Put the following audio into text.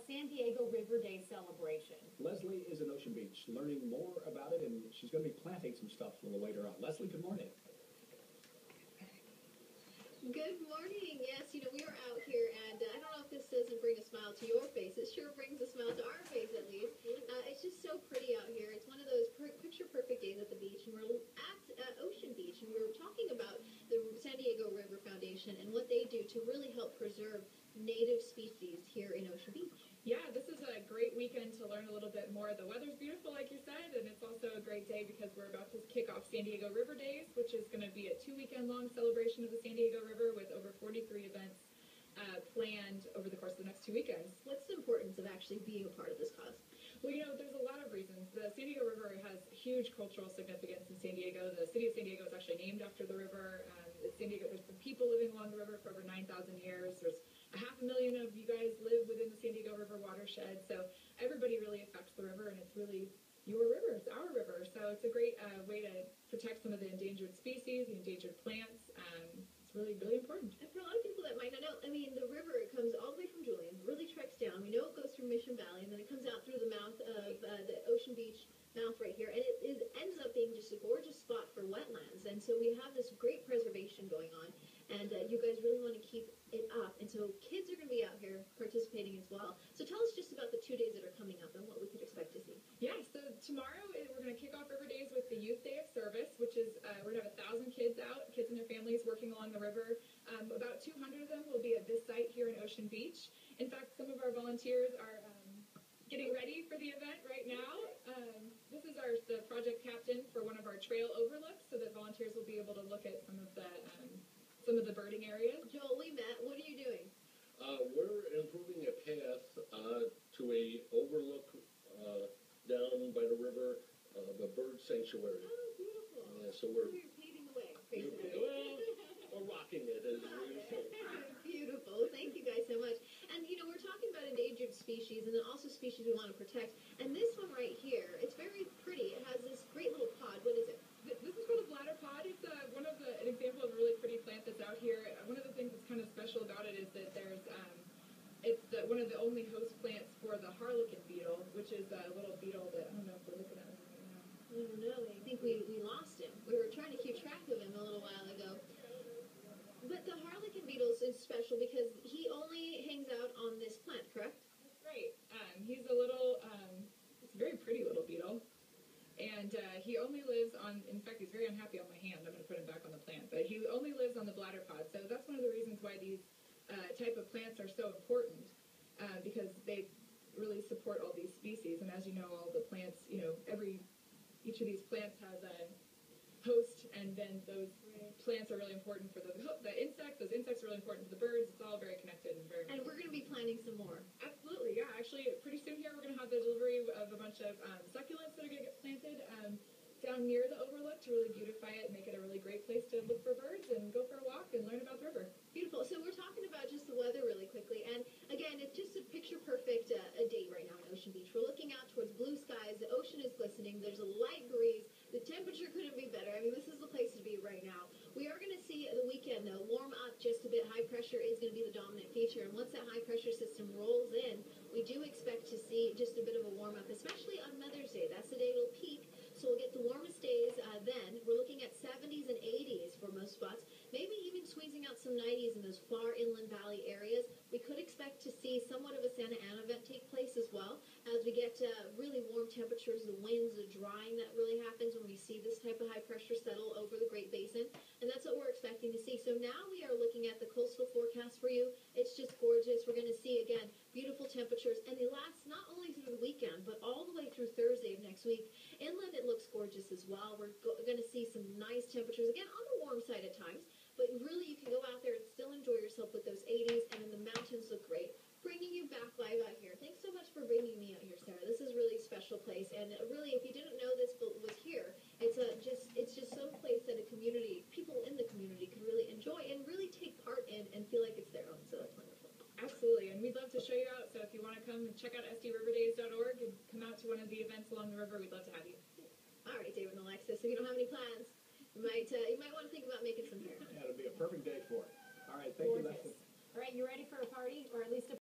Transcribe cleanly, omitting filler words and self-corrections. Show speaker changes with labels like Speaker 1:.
Speaker 1: San Diego River Day celebration.
Speaker 2: Leslie is in Ocean Beach, learning more about it, and she's going to be planting some stuff a little later on. Leslie, good morning.
Speaker 3: Good morning. Yes, we are out here, and I don't know if this doesn't bring a smile to your face. It sure brings a smile to our face, at least. It's just so pretty out here. It's one of those picture-perfect days at the beach, and we're at Ocean Beach, and we're talking about the San Diego River Foundation and what they do to really help preserve native species here in Ocean Beach.
Speaker 4: Yeah, this is a great weekend to learn a little bit more. The weather's beautiful, like you said, and it's also a great day because we're about to kick off San Diego River Days, which is going to be a 2-weekend-long celebration of the San Diego River with over 43 events planned over the course of the next 2 weekends.
Speaker 3: What's the importance of actually being a part of this cause?
Speaker 4: Well, there's a lot of reasons. The San Diego River has huge cultural significance in San Diego. The city of San Diego is actually named after the river. There's been people living along the river for over 9,000 years. There's 500,000 of you guys live within the San Diego River watershed. So everybody really affects the river, and it's really your river. It's our river. So it's a great way to protect some of the endangered species, the endangered plants. It's really, really important.
Speaker 3: And for a lot of people that might not know, the river, it comes all the way from Julian, really treks down. We know it goes through Mission Valley, and then it comes out through the mouth of the Ocean Beach mouth right here, and it ends up being just a gorgeous spot for wetlands. And so we have this great preservation going on, and you guys really want to keep it up. And so kids are going to be out here participating as well. So tell us just about the 2 days that are coming up and what we could expect to see.
Speaker 4: Yeah, so tomorrow we're going to kick off River Days with the Youth Day of Service, which is we're going to have 1,000 kids out, kids and their families working along the river. About 200 of them will be at this site here in Ocean Beach. In fact, some of our volunteers are getting ready for the event right now. This is the project captain for one of our trail overlooks, so that volunteers will be able to look at some of the birding areas.
Speaker 3: Joel, we met. What are you doing?
Speaker 5: We're improving a path to a overlook down by the river, the bird sanctuary.
Speaker 3: Oh, beautiful.
Speaker 5: So
Speaker 3: we're paving the way, basically.
Speaker 5: We're rocking it, as we say.
Speaker 3: Beautiful. Thank you guys so much. And, we're talking about endangered species and then also species we want to protect. And this one right here, it's very pretty. It has this great little pod. What is it?
Speaker 4: This is called a bladder pod. It's an example of a really pretty plant that's out here. One of the things that's kind of special about it is that it's one of the only host plants for the harlequin beetle, which is a little beetle that, I don't know if we're looking at him right now.
Speaker 3: I don't know. I think we lost him. We were trying to keep track of him a little while ago. But the harlequin beetle is special because he only hangs out on this plant, correct?
Speaker 4: That's right. He's a little, it's a very pretty little beetle. And he only lives on, in fact, he's very unhappy on my hand. I'm going to put him back on the plant. But he only lives on the bladder pod. So that's one of the reasons why these type of plants are so important, because they really support all these species. And as you know, all the plants, each of these plants has a host, and then those plants are really important for the insects. Those insects are really important for the birds. It's all very connected and very.
Speaker 3: And we're going to be planting some more.
Speaker 4: Absolutely, yeah. Actually, pretty soon here we're going to have the delivery of a bunch of succulents that are going to get planted down near the overlook to really beautify it and make it a really great place to look for birds and go for a walk and learn about the river.
Speaker 3: Beautiful. So we're talking about just the weather really quickly, and again, it's just a picture-perfect day right now in Ocean Beach. We're looking out towards blue skies. The ocean is glistening. There's a light breeze. The temperature couldn't be better. This is the place to be right now. We are going to see the weekend, though, warm up just a bit. High pressure is going to be the dominant feature, and once that high-pressure system rolls in, we do expect to see just a bit of a warm-up, especially on Mother's Day. That's the day it'll peak, so we'll get the warmest days then. We're looking at 70s and 80s for most spots, maybe even squeezing out some 90s in those far inland valley areas. We could expect to see somewhat of a Santa Ana event take place as well as we get really warm temperatures, the winds, the drying that really happens when we see this type of high pressure settle over the Great Basin, and that's what we're expecting to see. So now we are looking at the coastal forecast for you. It's just gorgeous. We're going to see, again, beautiful temperatures, and they last not only through the weekend, but all the way through Thursday of next week. Inland, it looks gorgeous as well. We're going to see some nice temperatures, again, on the warm side at times, but really you can go out there and still enjoy yourself with those 80s, and then the mountains look great. Bringing you back live out here. Thanks so much for bringing me out here, Sarah. This is really a special place, and really, if you didn't know this was here, it's just some place that people in the community could really enjoy and really take part in and feel like it's their own. So that's wonderful.
Speaker 4: Absolutely, and we'd love to show you out. So if you want to come and check out sdriverdays.org and come out to one of the events along the river, we'd love to have you.
Speaker 3: All right, David and Alexis. If you don't have any plans, you might want to think about making some here.
Speaker 2: Yeah, it'll be a perfect day for it. All right, thank you, Leslie.
Speaker 1: All right, you ready for a party, or at least a